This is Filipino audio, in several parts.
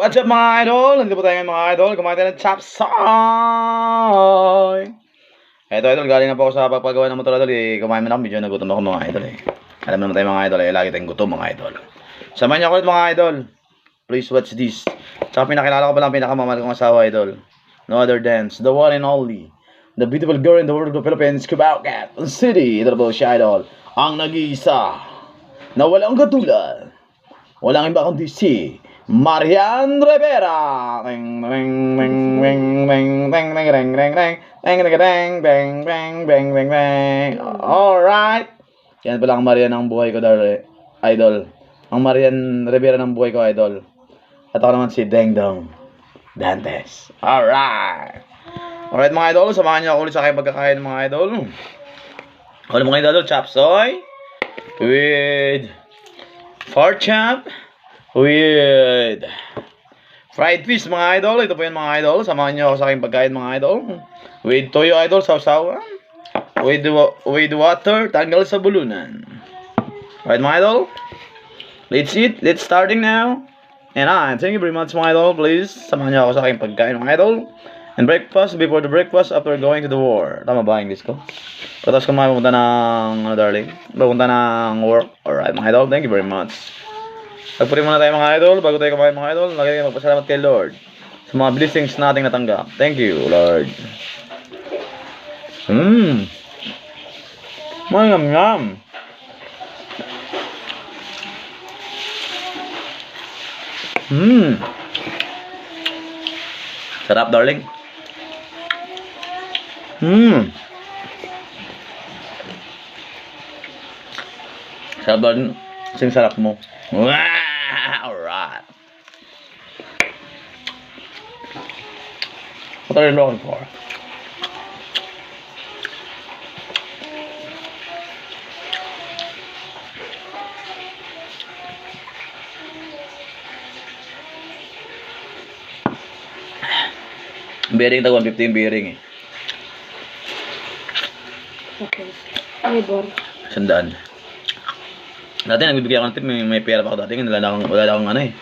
What's up mga idol? Nandito po tayo ngayon mga idol. Kumain tayo ng chapsoy. Eto idol, galing na po ako sa pagpagawa ng motor idol. Kumain mo na ako, medyo nagutom ako mga idol Alam naman tayo mga idol, lagi tayong gutom mga idol. Samahan niyo ako ulit mga idol. Please watch this. Tsaka pinakilala ko pa lang pinakamamahal kong asawa idol. No other than the one and only, the beautiful girl in the world of the Philippines, Cubao Cat City. Ito po siya idol, ang nag-iisa na walang katulad. Walang iba kundi si Marian Rivera. Ring ring ring ring ring ring ring ring ring ring ring ring ring bang bang bang bang bang. Alright. Yan pala ang Marian ng buhay ko idol. Ang Marian Rivera ng buhay ko idol. At ako naman si Deng Dong Dantes. Alright. Alright mga idol, samahan niyo ako ulit sa aking pagkakain mga idol. Ulit mga idol, chapsoy with pork chop with fried fish mga idol. Ito po yan mga idol. Samahan niyo ako sa aking pagkain mga idol. With toyo idol, sausawan. With water, tanggal sa bulunan. Alright mga idol. Let's eat. Let's starting now. And thank you very much mga idol. Please, samahan niyo ako sa aking pagkain mga idol. And breakfast, before the breakfast, after going to the war. Tama ba English ko? Tapos kumain pupunta ng, darling? Pupunta ng work. Alright mga idol, thank you very much. Pagpuri muna tayo mga idol, bago tayo kumain mga idol, lagi tayo magpasalamat kay Lord sa mga blessings nating natanggap. Thank you, Lord. Mayam-yam. Sarap, darling. Sarap, darling. Sing sarap mo. Alright. What are you looking for? Bearing tag 150 yung bearing eh. Okay. Labor. Sandaan. Dati nagbibigay ako ng tip, may pera pa ako dati, wala na akong ano eh.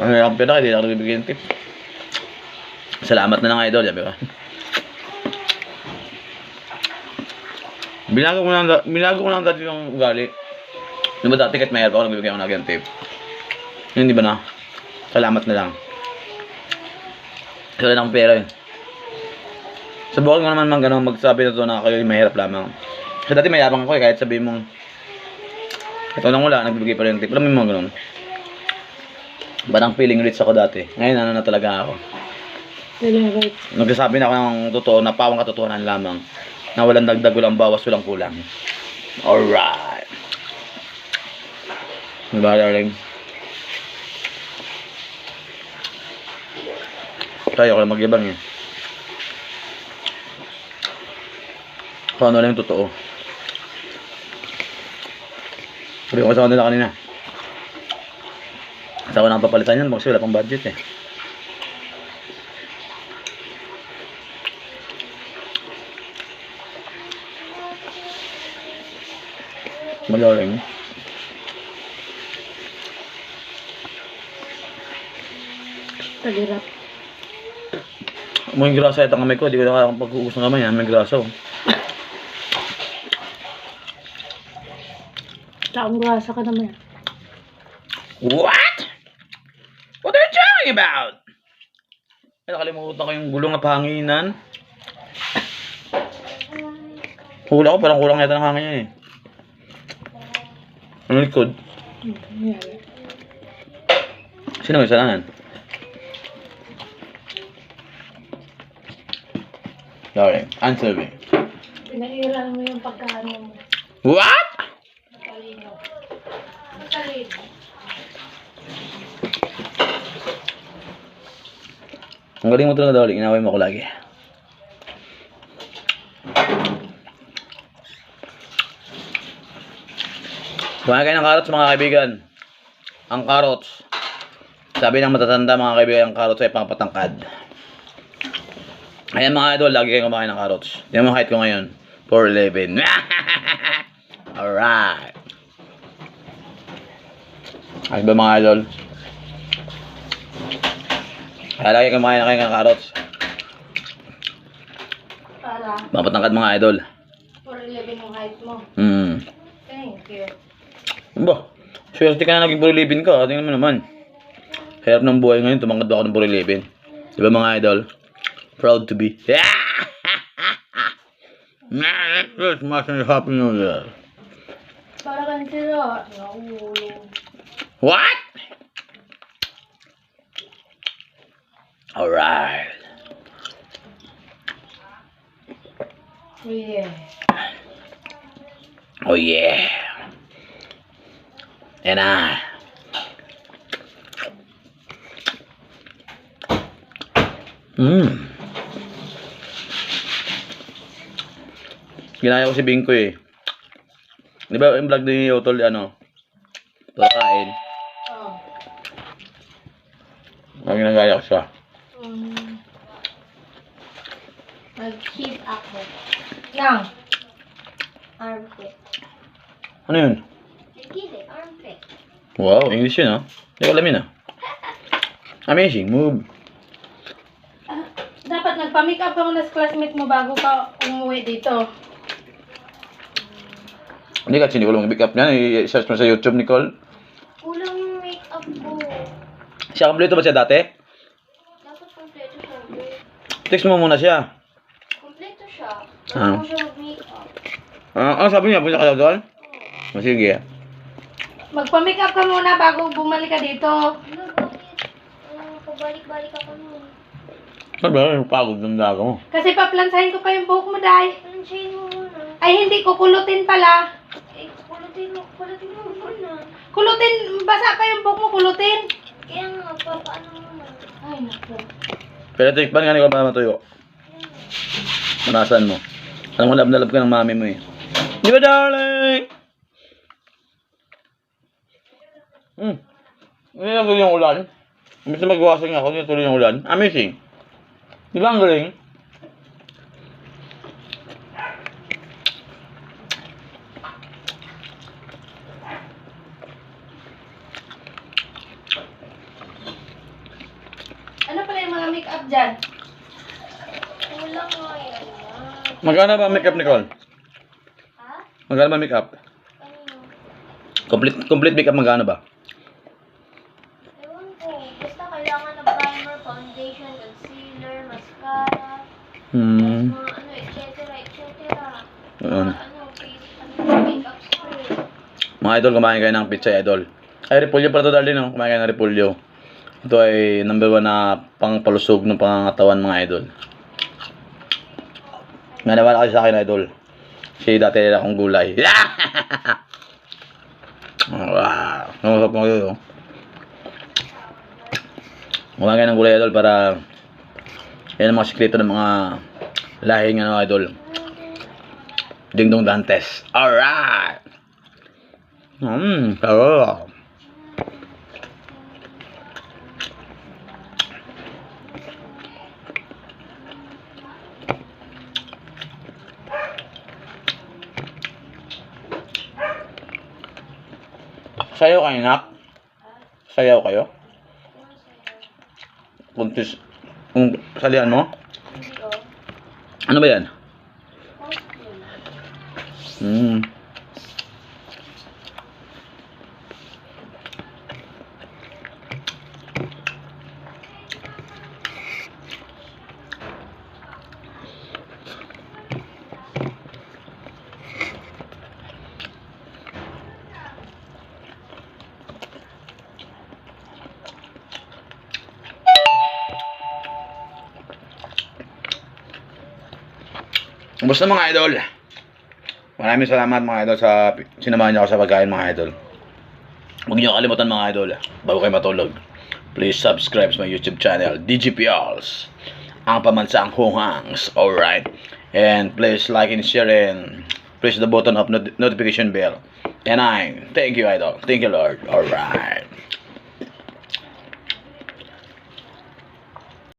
Wala akong pera, hindi na ako nagbibigay ng tip. Salamat na lang idol, sabi ko. Binago ko lang dati yung ugali. Diba dati kahit mayroon ako, nagbibigay ako ng tip. Hindi ba na? Salamat na lang. Wala na akong pera eh. Subukan ko naman magsabi na ito na kayo mahirap lamang. Kasi dati mayabang ako eh, kahit sabihin mong ito lang wala, nagbibigay pa rin ng tip. Alam mo yung mga ganun. Parang feeling rich ako dati. Ngayon ano na talaga ako. Nagsasabi na ako ng totoo, na pawang katotohanan lamang. Na walang dagdag, walang bawas, walang kulang. Alright. Diba darling? Kaya ko lang magyabang eh. Kung ano lang yung totoo. Sabi ko sa kanila kanina. Sa ako nang papalitan yan kasi wala pang budget eh. Malaking. Tagirap. May grasa itang kamay ko. Hindi ko nakakapag-uus ng kamay. May grasa oh. Taong grasa ka naman. What? What are you talking about? Ay, nakalimutan ko yung gulong na pahanginan. Hula ko, parang kulang yata ng hangin yan eh. Ano likod? Sino may salanan? Sorry, answer me. Pinairan mo yung pagkaano mo. What? Matalino. Matalino. Ang galing mo talaga darling, inaway mo ako lagi. Kumain kayo ng carrots mga kaibigan. Ang carrots, sabi ng matatanda mga kaibigan, ang carrots ay pangpatangkad. Ayan mga idol, lagi kayong kumakain ng carrots. Yan mo height ko ngayon, 4'11". Alright. Ayos ba mga idol? Kaya lagi kumain na kayo ng carrots. Para Mapatangkad mga idol. 4'11 ang height mo. Thank you. Ba? Swerte ka na naging puro living ka. Tingnan mo naman. Hirap ng buhay ngayon. Tumangkad ako ng puro living. Diba mga idol? Proud to be. Merry Christmas and Happy New Year. Para kang sila. Naulo. What? Alright. Yeah. Oh yeah. And Ginaya ko si Bingko eh. Di ba yung vlog ni Yotol, ano? Pagkain. Oh. Ginagaya ko siya. Mag-keep ako. Lang. Armpit. Ano yun? Gilid, armpit. Wow, English yun ah. Hindi ko alamin ah. Amazing, move. Dapat nagpa-make up ka muna sa classmate mo bago ka umuwi dito. Hindi kasi hindi ko lang mag-pick up niyan. I-search mo sa YouTube, Nicole. Kulang yung makeup ko. Siya, kompleto ba siya dati? Dapat kompleto siya. Babe. Text mo muna siya. Kompleto siya. Ah. Bago siya mag-makeup. Sabi niya, punta ka daw doon? Oh, sige. Magpa-make up ka muna bago bumalik ka dito. Ano, bakit? Pabalik-balik ako nun. Sabi ba, pagod ng daga mo. Kasi paplansahin ko pa yung buhok mo, Day. Planchain mo muna. Ay, hindi ko kulutin pala. Eh, kulutin mo muna. Kulutin, basa pa yung buhok mo, kulutin. Kaya nga, papaano mo muna. Ay, naku. Pero tikpan nga, Nicole, para matuyo. Manasan mo. Alam mo, lab na lab ka ng mami mo eh. Di ba, darling? Hindi na tuloy yung ulan. Imbis na magwasing ako, hindi na tuloy yung ulan. Amazing. Di ba ang galing? Ano pala yung mga make up dyan? Kulang nga yan. Magkano ba ang makeup, Nicole? Ha? Magkano ba makeup? Ano? Complete makeup magkano ba? Ewan ko. Basta kailangan ng primer, foundation, concealer, mascara, mga ano, etc. Yun. Ano, face, makeup spray. Mga idol, kumain kayo ng pizza, idol. Ay, repolyo pala to, darling, no? Kumain kayo ng repolyo. Ito ay number 1 na pangpalusog ng pangangatawan, mga idol. Nanawala kayo sa akin, idol. Kasi dati nila akong gulay. Wow. Namasap mo kayo, kumain kayo ng gulay, idol, para yan ang mga sikreto ng mga lahing, ano, idol. Dingdong Dantes. Alright! Pero sayaw kayo, nak? Sayaw kayo? Puntis. Kung salihan mo? Hindi oh. Ano ba yan? Housefull. Kumusta mga idol? Maraming salamat mga idol sa sinamahan niyo ako sa pagkain, mga idol. Huwag niyo kalimutan, mga idol, bago kayo matulog, please subscribe sa my YouTube channel, DGPLs, ang pamansang hungangs. Alright. And please like and share and press the button of notification bell. And thank you, idol. Thank you, Lord. Alright.